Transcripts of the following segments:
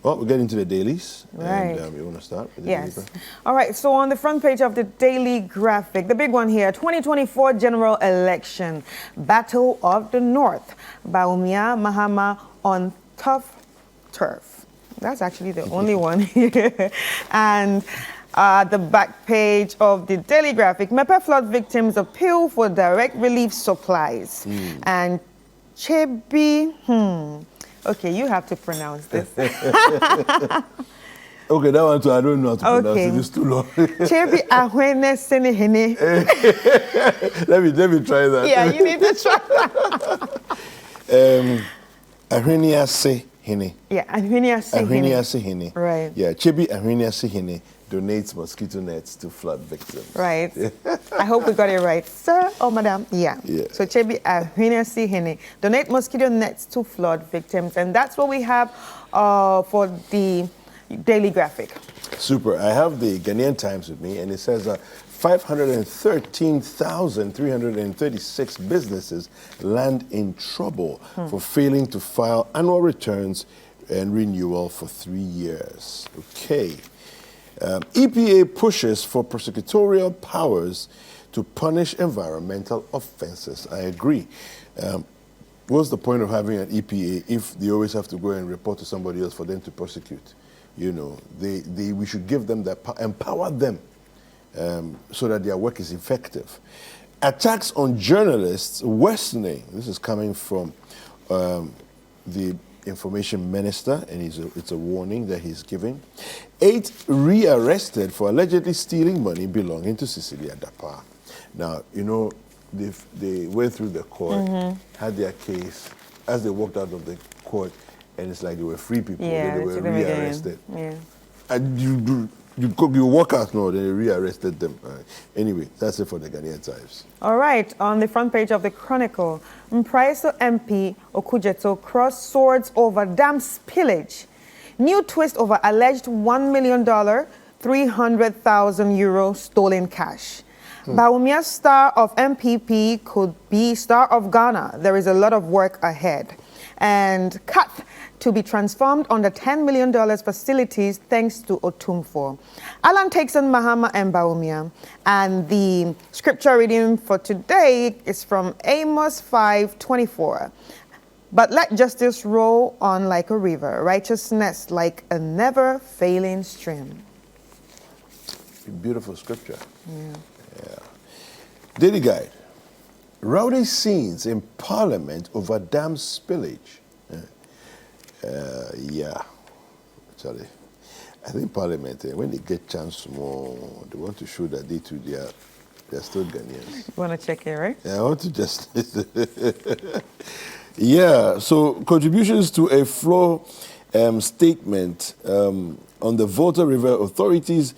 Well, we'll get into the dailies. Right. And you want to start with the Yes. daily? All right. So on the front page of the Daily Graphic, the big one here, 2024 general election, Battle of the North, Bawumia Mahama on tough turf. That's actually the only one here. And the back page of the Daily Graphic, Mepe flood victims appeal for direct relief supplies. And Chebi, okay, you have to pronounce this. Okay, that one too, I don't know how to pronounce it. It's too long. Chebi ahwene senehene. Let me try that. Yeah, you need to try that. Ahwenia se hene. Yeah, ahwenia sehene. Ahwenia se hene. Right. Yeah, Chebi Ahwenia se hene donates mosquito nets to flood victims. Right. I hope we got it right. Sir or madam? Yeah. So Chebi ahwenia sehene donate mosquito nets to flood victims. And that's what we have for the Daily Graphic. Super. I have the Ghanaian Times with me, and it says 513,336 businesses land in trouble for failing to file annual returns and renewal for 3 years. Okay. EPA pushes for prosecutorial powers to punish environmental offenses. I agree. What's the point of having an EPA if they always have to go and report to somebody else for them to prosecute? You know, we should give them that power, empower them so that their work is effective. Attacks on journalists worsening. This is coming from the information minister, and it's a warning that he's giving. 8 rearrested for allegedly stealing money belonging to Citi Adapa. Now, you know, they went through the court, had their case. As they walked out of the court, and it's like they were free people, then they were rearrested. And you walk out now, then they rearrested them. Anyway, that's it for the Ghanaian Times. All right, on the front page of the Chronicle, Mpraiso MP Okujeto cross swords over dam spillage. New twist over alleged $1 million, 300,000 euro stolen cash. Bawumia star of MPP could be star of Ghana. There is a lot of work ahead. And cut to be transformed under $10 million facilities thanks to Otumfo. Alan takes on Mahama and Bawumia. And the scripture reading for today is from Amos 5:24. But let justice roll on like a river, righteousness like a never-failing stream. Beautiful scripture. Yeah. Daily Guide. Rowdy scenes in Parliament over dam spillage. Actually, I think Parliament, when they get chance more, they want to show that they're still Ghanaians. You want to check it, right? Yeah, I want to just... Yeah, so contributions to a floor statement on the Volta River authorities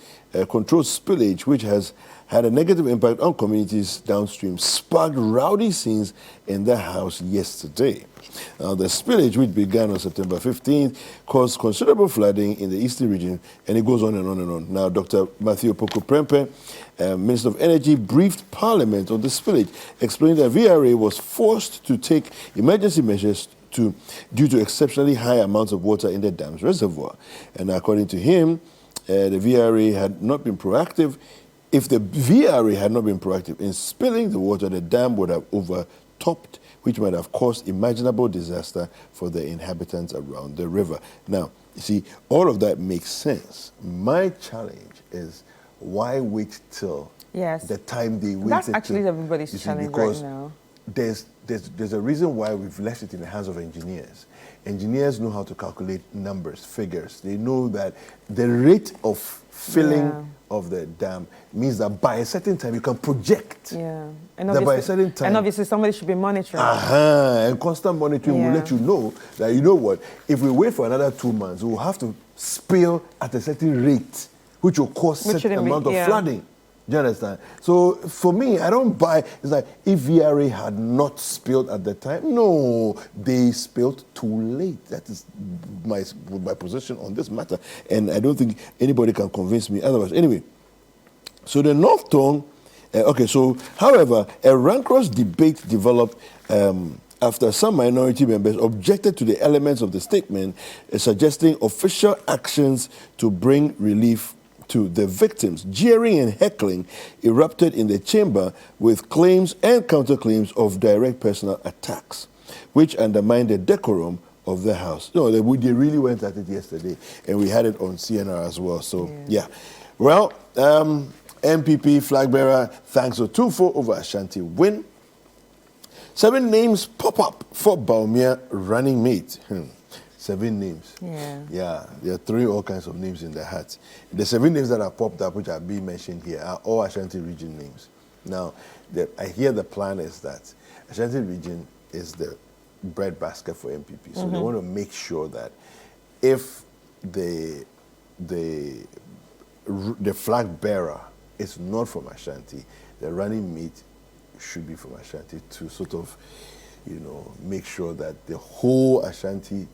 controlled spillage, which has had a negative impact on communities downstream, sparked rowdy scenes in the House yesterday. The spillage, which began on September 15th, caused considerable flooding in the eastern region, and it goes on and on and on. Now, Dr. Matthew Poku-Prempeh, Minister of Energy, briefed Parliament on the spillage, explaining that VRA was forced to take emergency measures due to exceptionally high amounts of water in the dam's reservoir. And according to him, the VRA had not been proactive. If the VRA had not been proactive in spilling the water, the dam would have overtopped, which might have caused imaginable disaster for the inhabitants around the river. Now, you see, all of that makes sense. My challenge is why wait till the time they waited? That's actually everybody's challenge right now. There's a reason why we've left it in the hands of engineers. Engineers know how to calculate numbers, figures. They know that the rate of filling of the dam means that by a certain time you can project. And that by a certain time. And obviously somebody should be monitoring. And constant monitoring will let you know that, you know what, if we wait for another 2 months, we will have to spill at a certain rate, which will cause a certain amount of flooding. Do you understand? So for me, I don't buy, it's like if VRA had not spilled at the time, no, they spilled too late. That is my position on this matter. And I don't think anybody can convince me otherwise. Anyway, so the North Tongue, however, a rancorous debate developed after some minority members objected to the elements of the statement suggesting official actions to bring relief to the victims. Jeering and heckling erupted in the chamber with claims and counterclaims of direct personal attacks, which undermined the decorum of the House. No, they really went at it yesterday, and we had it on CNR as well. So, yeah. Well, MPP flag bearer thanks a 2-4 over Ashanti win. 7 names pop up for Bawumia running mate. 7 names. Yeah, there are 3 all kinds of names in the hat. The 7 names that are popped up, which are being mentioned here, are all Ashanti region names. Now, I hear the plan is that Ashanti region is the breadbasket for MPP. So they want to make sure that if the flag bearer is not from Ashanti, the running mate should be from Ashanti to sort of, make sure that the whole Ashanti,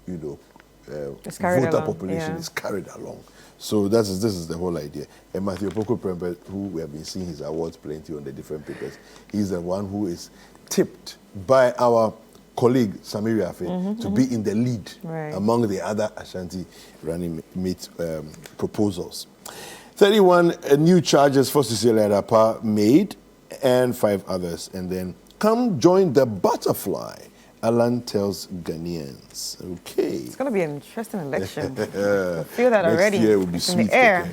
voter population is carried along. So this is the whole idea. And Matthew Poko Prempeh, who we have been seeing his awards plenty on the different papers, he's the one who is tipped by our colleague Samiri Afe to be in the lead among the other Ashanti running mate proposals. 31 new charges for Cecilia Adapa made, and 5 others. And then, come join the butterfly, Alan tells Ghanaians. Okay. It's going to be an interesting election. I feel that Next already. Year will be it's sweet. in the air.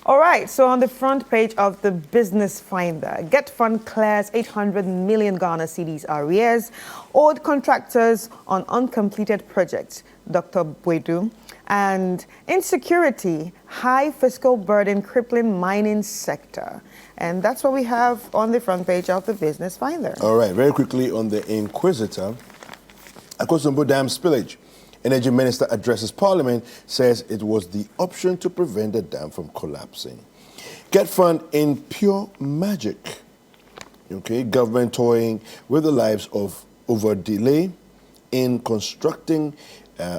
All right, so on the front page of the Business Finder, Get Fund clears 800 million Ghana cedis arrears, owed contractors on uncompleted projects, Dr. Bwedu, and insecurity, high fiscal burden crippling mining sector. And that's what we have on the front page of the Business Finder. All right, very quickly on the Inquisitor. Akosombo Dam spillage. Energy Minister addresses Parliament, says it was the option to prevent the dam from collapsing. Get Fund in pure magic. Okay, government toying with the lives of over delay in constructing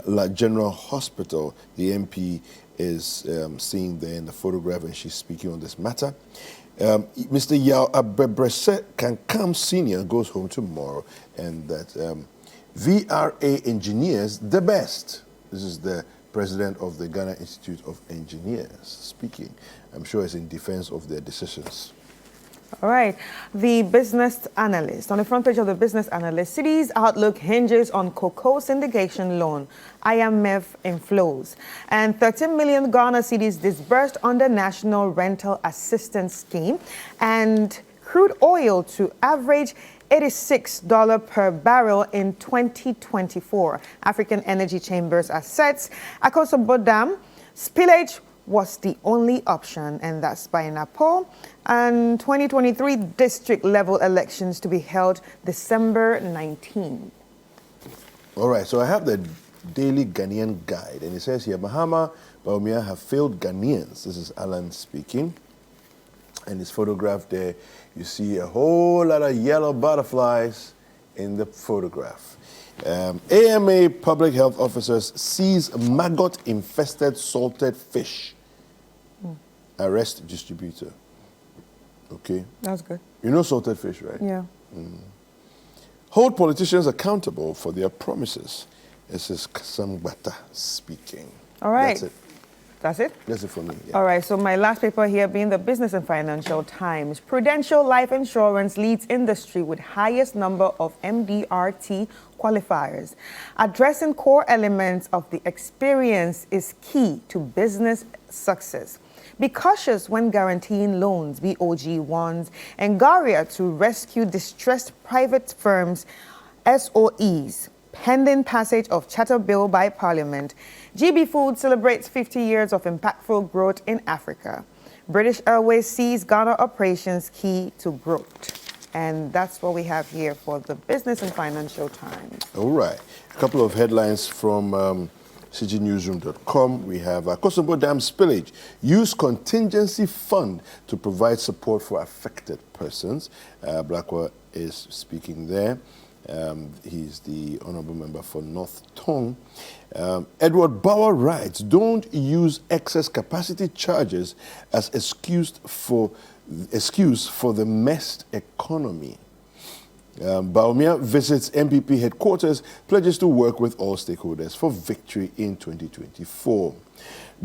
La General Hospital. The MP is seen there in the photograph, and she's speaking on this matter. Mr. Yao Abebrese Kankam Sr. goes home tomorrow, and that VRA engineers the best. This is the president of the Ghana Institute of Engineers speaking. I'm sure it's in defense of their decisions. All right. The Business Analyst. On the front page of the Business Analyst, Citi's outlook hinges on cocoa syndication loan, IMF inflows, and 13 million Ghana cedis disbursed under National Rental Assistance Scheme, and crude oil to average $86 per barrel in 2024. African Energy Chambers assets, Akosombo Dam, spillage was the only option, and that's by NAPO. And 2023 district-level elections to be held December 19. All right, so I have the Daily Ghanaian Guide, and it says here, Mahama Bawumia have failed Ghanaians. This is Alan speaking. And it's photographed there. You see a whole lot of yellow butterflies in the photograph. AMA public health officers seize maggot-infested salted fish. Arrest distributor. Okay. That was good. You know salted fish, right? Yeah. Hold politicians accountable for their promises. This is Kasamgbata speaking. All right. That's it. That's it? That's it for me. Yeah. All right, so my last paper here being the Business and Financial Times. Prudential Life Insurance leads industry with highest number of MDRT qualifiers. Addressing core elements of the experience is key to business success. Be cautious when guaranteeing loans, BOG ones, and Garia to rescue distressed private firms, SOEs. Pending passage of Charter Bill by Parliament, GB Food celebrates 50 years of impactful growth in Africa. British Airways sees Ghana operations key to growth. And that's what we have here for the Business and Financial Times. All right. A couple of headlines from cgnewsroom.com. We have Akosombo Dam spillage. Use contingency fund to provide support for affected persons. Blackwell is speaking there. He's the honorable member for North Tongue. Edward Bauer writes, don't use excess capacity charges as excuse for the messed economy. Baumia visits MPP headquarters, pledges to work with all stakeholders for victory in 2024.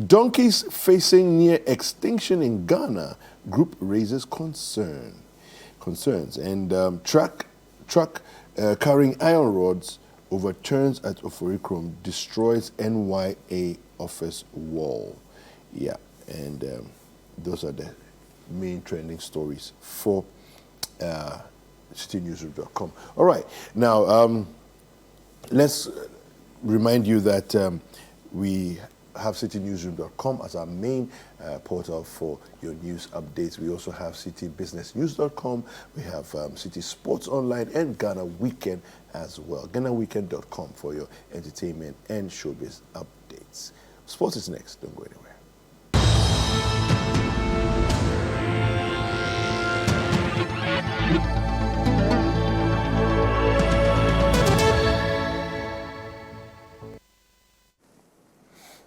Donkeys facing near extinction in Ghana, group raises concerns. And truck carrying iron rods overturns at Oforikrom, destroys NYA office wall. Yeah, and those are the main trending stories for CitiNewsroom.com. All right, now let's remind you that we have CitiNewsroom.com as our main portal for your news updates. We also have CitiBusinessNews.com. We have Citi Sports Online and Ghana Weekend as well. GhanaWeekend.com for your entertainment and showbiz updates. Sports is next. Don't go anywhere.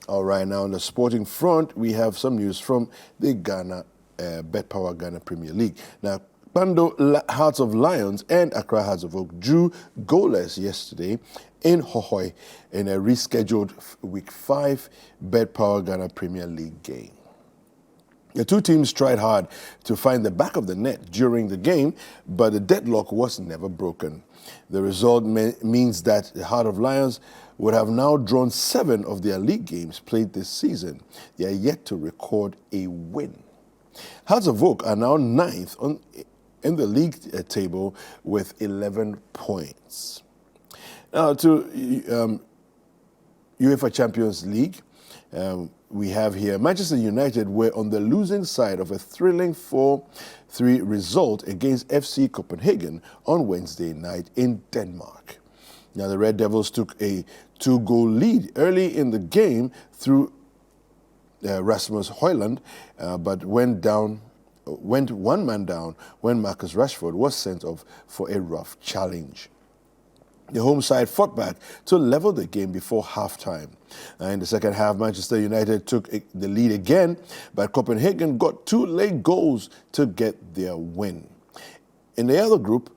All right, now on the sporting front, we have some news from the Ghana Bet Power Ghana Premier League. Now, Bando Hearts of Lions and Accra Hearts of Oak drew goalless yesterday in Hohoi in a rescheduled Week 5 Bet Power Ghana Premier League game. The two teams tried hard to find the back of the net during the game, but the deadlock was never broken. The result means that the Heart of Lions would have now drawn 7 of their league games played this season. They are yet to record a win. Hearts of Oak are now 9th in the league table with 11 points. Now to UEFA Champions League, we have here Manchester United were on the losing side of a thrilling 4-3 result against FC Copenhagen on Wednesday night in Denmark. Now the Red Devils took a 2-goal lead early in the game through Rasmus Højlund, but went one man down when Marcus Rashford was sent off for a rough challenge. The home side fought back to level the game before halftime. In the second half, Manchester United took the lead again, but Copenhagen got 2 late goals to get their win. In the other group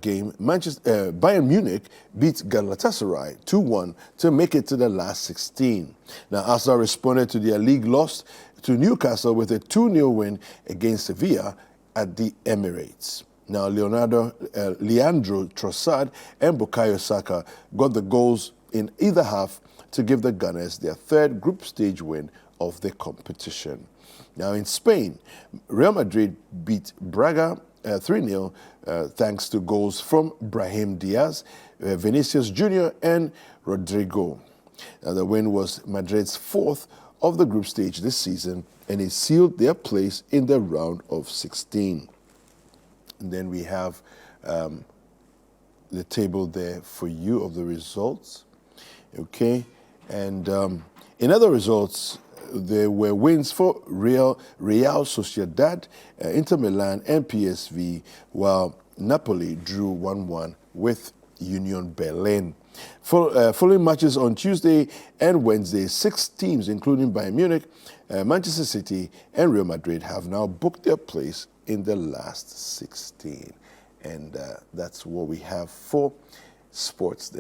game, Bayern Munich beat Galatasaray 2-1 to make it to the last 16. Now, Arsenal responded to their league loss to Newcastle with a 2-0 win against Sevilla at the Emirates. Now, Leandro Trossard and Bukayo Saka got the goals in either half to give the Gunners their 3rd group stage win of the competition. Now, in Spain, Real Madrid beat Braga 3-0 thanks to goals from Brahim Diaz, Vinicius Jr. and Rodrigo. Now, the win was Madrid's 4th of the group stage this season, and it sealed their place in the round of 16. And then we have the table there for you of the results. Okay, and in other results, there were wins for Real Sociedad, Inter Milan, and PSV, while Napoli drew 1-1 with Union Berlin. Following matches on Tuesday and Wednesday, 6 teams, including Bayern Munich, Manchester City, and Real Madrid, have now booked their place in the last 16. And that's what we have for sports this